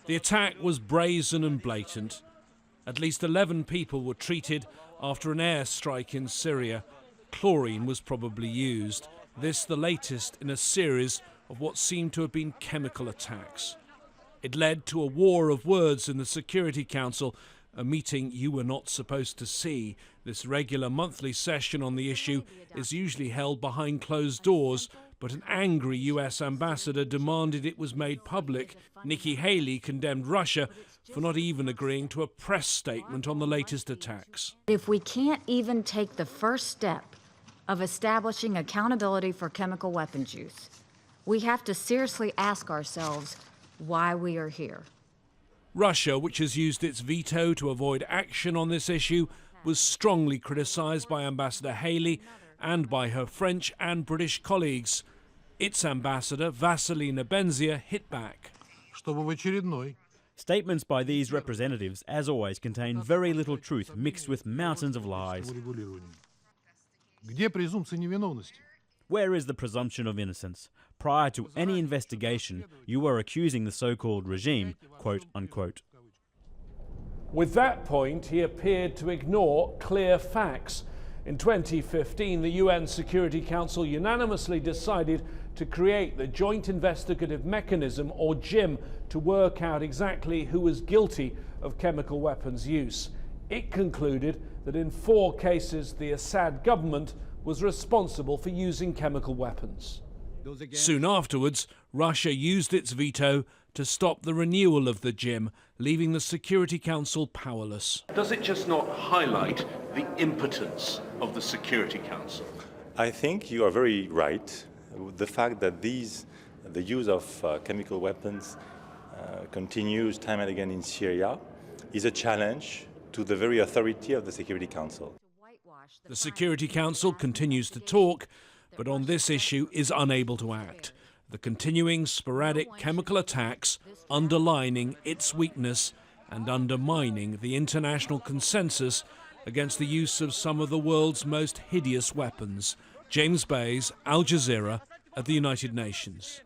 The attack was brazen and blatant. At least 11 people were treated after an airstrike in Syria. Chlorine was probably used. This the latest in a series of what seemed to have been chemical attacks. It led to a war of words in the Security Council, a meeting you were not supposed to see. This regular monthly session on the issue is usually held behind closed doors, but an angry US ambassador demanded it was made public. Nikki Haley condemned Russia for not even agreeing to a press statement on the latest attacks. If we can't even take the first step of establishing accountability for chemical weapons use, we have to seriously ask ourselves why we are here. Russia, which has used its veto to avoid action on this issue, was strongly criticised by Ambassador Haley and by her French and British colleagues. Its ambassador, Vassily Nebenzia, hit back. Statements by these representatives, as always, contain very little truth mixed with mountains of lies. Where is the presumption of innocence? Prior to any investigation, you were accusing the so-called regime, quote unquote. With that point, he appeared to ignore clear facts. In 2015, the UN Security Council unanimously decided to create the Joint Investigative Mechanism, or JIM, to work out exactly who was guilty of chemical weapons use. It concluded that in 4 cases, the Assad government was responsible for using chemical weapons. Soon afterwards, Russia used its veto to stop the renewal of the JIM, leaving the Security Council powerless. Does it just not highlight the impotence of the Security Council? I think you are very right. The fact that the use of chemical weapons continues time and again in Syria is a challenge to the very authority of the Security Council. The Security Council continues to talk, but on this issue is unable to act. The continuing sporadic chemical attacks underlining its weakness and undermining the international consensus against the use of some of the world's most hideous weapons. James Bays, Al Jazeera, at the United Nations.